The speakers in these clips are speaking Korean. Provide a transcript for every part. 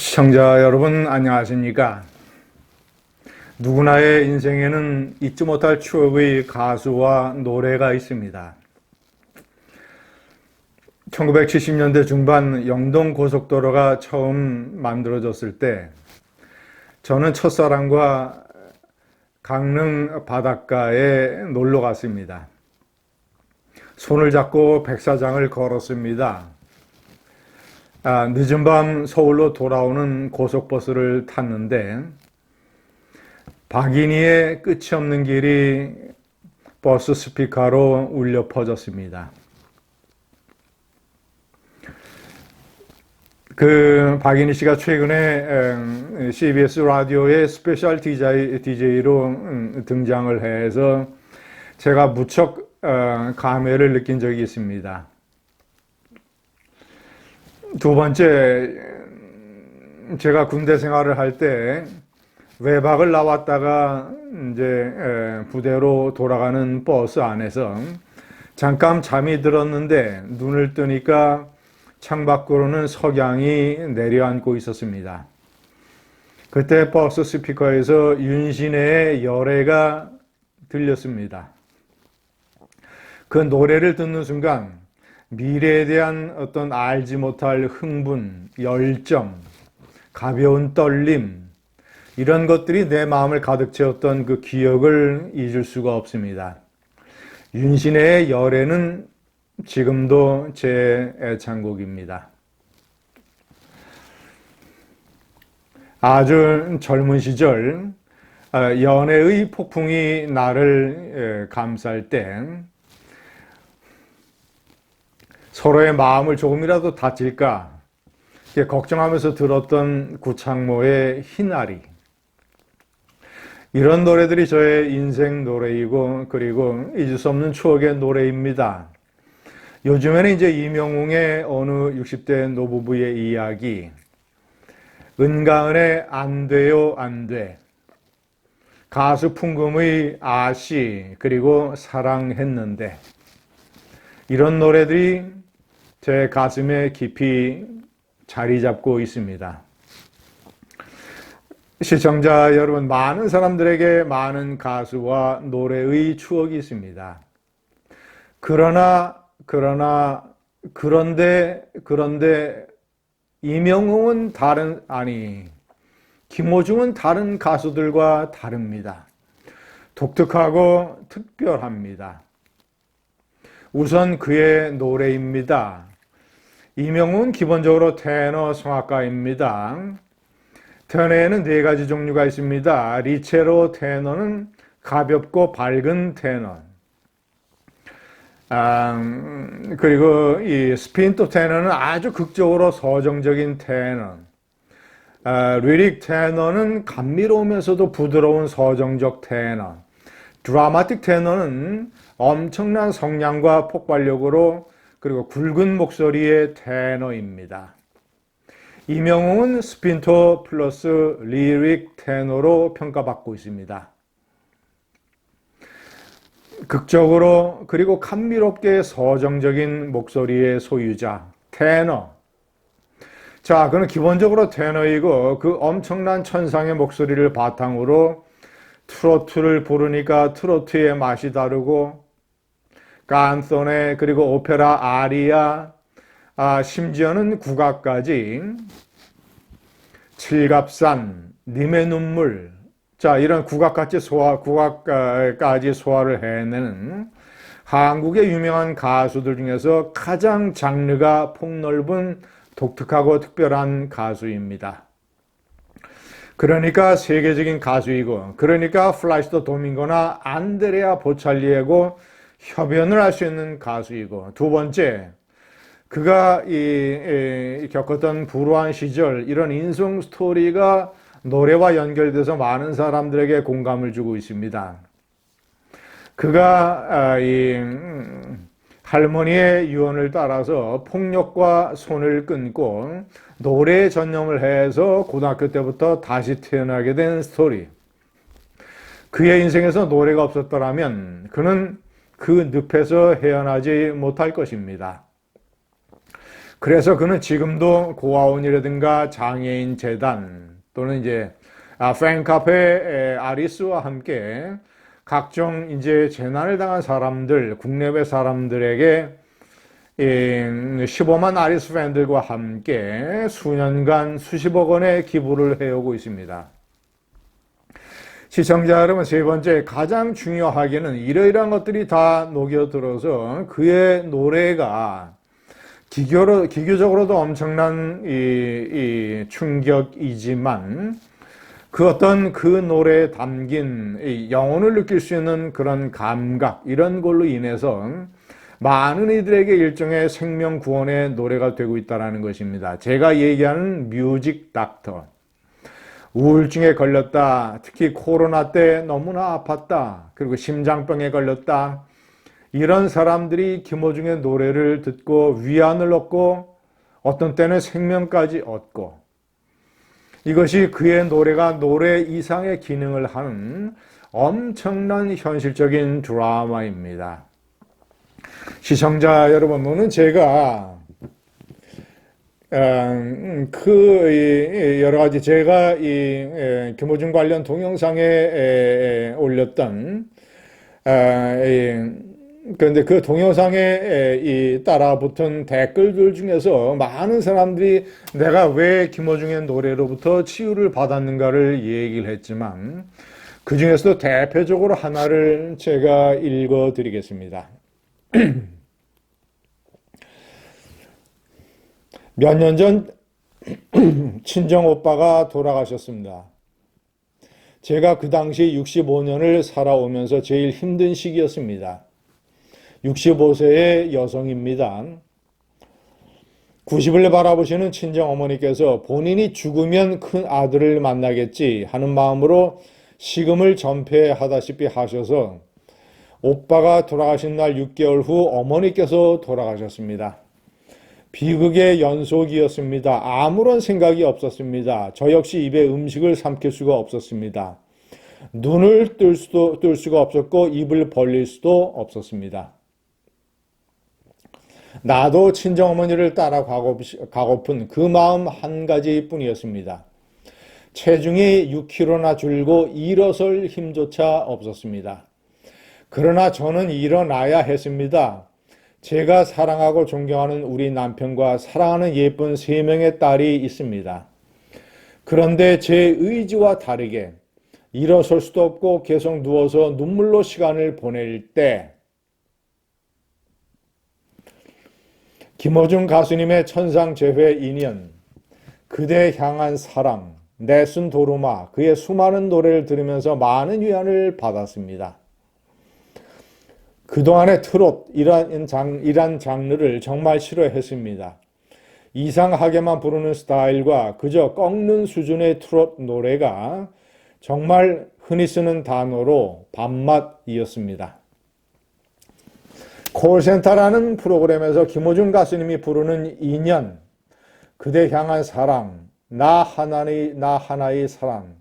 시청자 여러분 안녕하십니까? 누구나의 인생에는 잊지 못할 추억의 가수와 노래가 있습니다. 1970년대 중반 영동 고속도로가 처음 만들어졌을 때 저는 첫사랑과 강릉 바닷가에 놀러 갔습니다. 손을 잡고 백사장을 걸었습니다. 늦은 밤 서울로 돌아오는 고속버스를 탔는데 박인희의 끝이 없는 길이 버스 스피커로 울려 퍼졌습니다. 박인희 씨가 최근에 CBS 라디오의 스페셜 DJ로 등장을 해서 제가 무척 감회를 느낀 적이 있습니다. 두 번째, 제가 군대 생활을 할 때 외박을 나왔다가 이제 부대로 돌아가는 버스 안에서 잠깐 잠이 들었는데 눈을 뜨니까 창밖으로는 석양이 내려앉고 있었습니다. 그때 버스 스피커에서 윤신혜의 열애가 들렸습니다. 그 노래를 듣는 순간 미래에 대한 어떤 알지 못할 흥분, 열정, 가벼운 떨림, 이런 것들이 내 마음을 가득 채웠던 그 기억을 잊을 수가 없습니다. 윤신혜의 열애는 지금도 제 애창곡입니다. 아주 젊은 시절 연애의 폭풍이 나를 감쌀 때 서로의 마음을 조금이라도 다칠까 걱정하면서 들었던 구창모의 희나리. 이런 노래들이 저의 인생 노래이고 그리고 잊을 수 없는 추억의 노래입니다. 요즘에는 이제 이명웅의 어느 60대 노부부의 이야기, 은가은의 안 돼요 안 돼, 가수 풍금의 아씨, 그리고 사랑했는데, 이런 노래들이 제 가슴에 깊이 자리 잡고 있습니다. 시청자 여러분, 많은 사람들에게 많은 가수와 노래의 추억이 있습니다. 그런데 이명웅은 김호중은 다른 가수들과 다릅니다. 독특하고 특별합니다. 우선 그의 노래입니다. 이명웅은 기본적으로 테너 성악가입니다. 테너에는 네 가지 종류가 있습니다. 리체로 테너는 가볍고 밝은 테너. 그리고 이 스핀토 테너는 아주 극적으로 서정적인 테너. 리릭 테너는 감미로우면서도 부드러운 서정적 테너. 드라마틱 테너는 엄청난 성량과 폭발력으로 그리고 굵은 목소리의 테너입니다. 이명웅은 스핀토 플러스 리릭 테너로 평가받고 있습니다. 극적으로 그리고 감미롭게 서정적인 목소리의 소유자, 테너. 자, 그는 기본적으로 테너이고 그 엄청난 천상의 목소리를 바탕으로 트로트를 부르니까 트로트의 맛이 다르고 깐소네 그리고 오페라 아리아, 심지어는 국악까지, 칠갑산, 님의 눈물, 자, 이런 국악까지 소화를 해내는 한국의 유명한 가수들 중에서 가장 장르가 폭넓은 독특하고 특별한 가수입니다. 그러니까 세계적인 가수이고, 그러니까 플라시도 도밍고나 안드레아 보찰리하고 협연을 할 수 있는 가수이고, 두 번째, 그가 겪었던 불우한 시절, 이런 인생 스토리가 노래와 연결돼서 많은 사람들에게 공감을 주고 있습니다. 그가 할머니의 유언을 따라서 폭력과 손을 끊고 노래에 전념을 해서 고등학교 때부터 다시 태어나게 된 스토리. 그의 인생에서 노래가 없었더라면 그는 그 늪에서 헤어나지 못할 것입니다. 그래서 그는 지금도 고아원이라든가 장애인 재단 또는 이제 팬카페 아리스와 함께 각종 이제 재난을 당한 사람들, 국내외 사람들에게 15만 아리스 팬들과 함께 수년간 수십억 원의 기부를 해오고 있습니다. 시청자 여러분, 세 번째, 가장 중요하게는 이러이러한 것들이 다 녹여들어서 그의 노래가 기교적으로도 엄청난 이 충격이지만 그 어떤 그 노래에 담긴 영혼을 느낄 수 있는 그런 감각, 이런 걸로 인해서 많은 이들에게 일종의 생명 구원의 노래가 되고 있다는 것입니다. 제가 얘기하는 뮤직 닥터. 우울증에 걸렸다. 특히 코로나 때 너무나 아팠다. 그리고 심장병에 걸렸다. 이런 사람들이 김호중의 노래를 듣고 위안을 얻고 어떤 때는 생명까지 얻고, 이것이 그의 노래가 노래 이상의 기능을 하는 엄청난 현실적인 드라마입니다. 시청자 여러분, 오늘 제가 여러 가지 제가 이 김호중 관련 동영상에 올렸던 그런데 그 동영상에 따라 붙은 댓글들 중에서 많은 사람들이 내가 왜 김호중의 노래로부터 치유를 받았는가를 얘기를 했지만 그 중에서도 대표적으로 하나를 제가 읽어 드리겠습니다. 몇 년 전 친정 오빠가 돌아가셨습니다. 제가 그 당시 65년을 살아오면서 제일 힘든 시기였습니다. 65세의 여성입니다. 90을 바라보시는 친정 어머니께서 본인이 죽으면 큰 아들을 만나겠지 하는 마음으로 식음을 전폐하다시피 하셔서 오빠가 돌아가신 날 6개월 후 어머니께서 돌아가셨습니다. 비극의 연속이었습니다. 아무런 생각이 없었습니다. 저 역시 입에 음식을 삼킬 수가 없었습니다. 눈을 뜰 수가 없었고 입을 벌릴 수도 없었습니다. 나도 친정어머니를 따라 가고픈 그 마음 한 가지뿐이었습니다. 체중이 6kg나 줄고 일어설 힘조차 없었습니다. 그러나 저는 일어나야 했습니다. 제가 사랑하고 존경하는 우리 남편과 사랑하는 예쁜 3명의 딸이 있습니다. 그런데 제 의지와 다르게 일어설 수도 없고 계속 누워서 눈물로 시간을 보낼 때 김호중 가수님의 천상재회 인연, 그대 향한 사랑, 내순 도루마, 그의 수많은 노래를 들으면서 많은 위안을 받았습니다. 그동안의 트롯, 이란 장르를 정말 싫어했습니다. 이상하게만 부르는 스타일과 그저 꺾는 수준의 트롯 노래가 정말 흔히 쓰는 단어로 밥맛이었습니다. 콜센터라는 프로그램에서 김호중 가수님이 부르는 인연, 그대 향한 사랑, 나 하나의 사랑,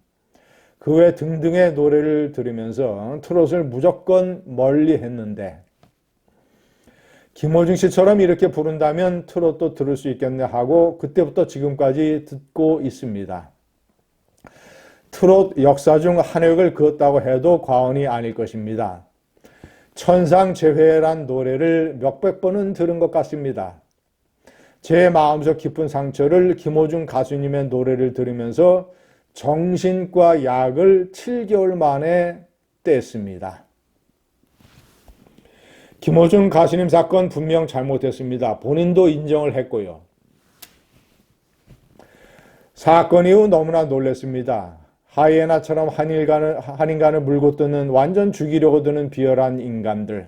그 외 등등의 노래를 들으면서 트롯을 무조건 멀리 했는데 김호중 씨처럼 이렇게 부른다면 트롯도 들을 수 있겠네 하고 그때부터 지금까지 듣고 있습니다. 트롯 역사 중 한 획을 그었다고 해도 과언이 아닐 것입니다. 천상재회란 노래를 몇백 번은 들은 것 같습니다. 제 마음속 깊은 상처를 김호중 가수님의 노래를 들으면서 정신과 약을 7개월 만에 뗐습니다. 김호중 가수님 사건 분명 잘못했습니다. 본인도 인정을 했고요. 사건 이후 너무나 놀랐습니다. 하이에나처럼 한 인간을 물고 뜨는 완전 죽이려고 드는 비열한 인간들.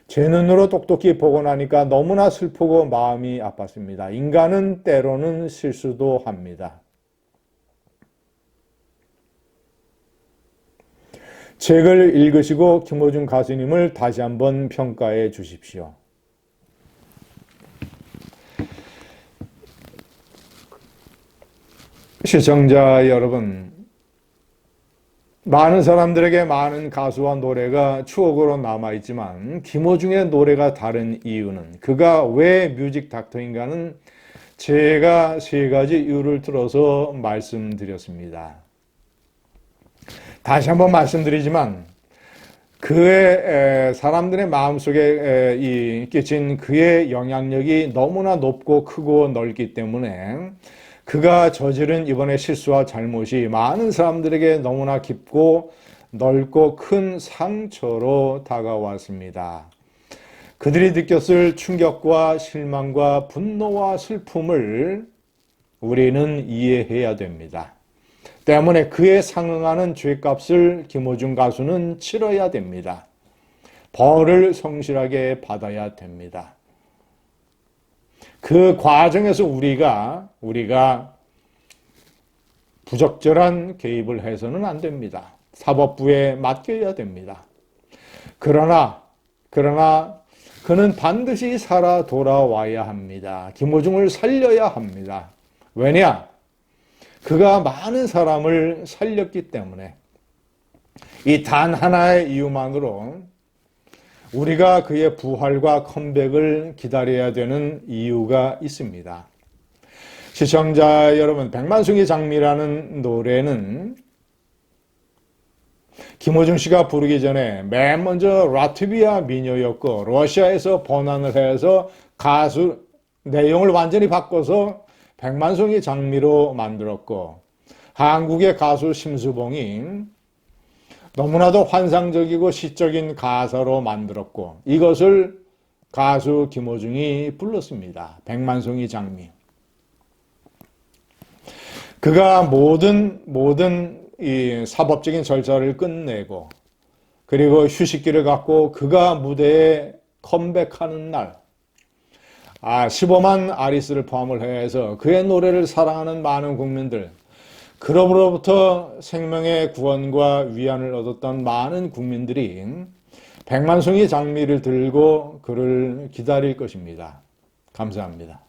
제 눈으로 똑똑히 보고 나니까 너무나 슬프고 마음이 아팠습니다. 인간은 때로는 실수도 합니다. 책을 읽으시고 김호중 가수님을 다시 한번 평가해 주십시오. 시청자 여러분, 많은 사람들에게 많은 가수와 노래가 추억으로 남아있지만 김호중의 노래가 다른 이유는 그가 왜 뮤직 닥터인가는 제가 세 가지 이유를 들어서 말씀드렸습니다. 다시 한번 말씀드리지만 그의 사람들의 마음속에 끼친 그의 영향력이 너무나 높고 크고 넓기 때문에 그가 저지른 이번에 실수와 잘못이 많은 사람들에게 너무나 깊고 넓고 큰 상처로 다가왔습니다. 그들이 느꼈을 충격과 실망과 분노와 슬픔을 우리는 이해해야 됩니다. 때문에 그에 상응하는 죄값을 김호중 가수는 치러야 됩니다. 벌을 성실하게 받아야 됩니다. 그 과정에서 우리가 부적절한 개입을 해서는 안 됩니다. 사법부에 맡겨야 됩니다. 그러나 그는 반드시 살아 돌아와야 합니다. 김호중을 살려야 합니다. 왜냐? 그가 많은 사람을 살렸기 때문에 이 단 하나의 이유만으로 우리가 그의 부활과 컴백을 기다려야 되는 이유가 있습니다. 시청자 여러분, 백만송이 장미라는 노래는 김호중 씨가 부르기 전에 맨 먼저 라트비아 민요였고 러시아에서 번안을 해서 가수 내용을 완전히 바꿔서 백만송이 장미로 만들었고 한국의 가수 심수봉이 너무나도 환상적이고 시적인 가사로 만들었고 이것을 가수 김호중이 불렀습니다. 백만송이 장미. 그가 모든 이 사법적인 절차를 끝내고 그리고 휴식기를 갖고 그가 무대에 컴백하는 날 15만 아리스를 포함을 해서 그의 노래를 사랑하는 많은 국민들, 그로부터 생명의 구원과 위안을 얻었던 많은 국민들이 백만송이 장미를 들고 그를 기다릴 것입니다. 감사합니다.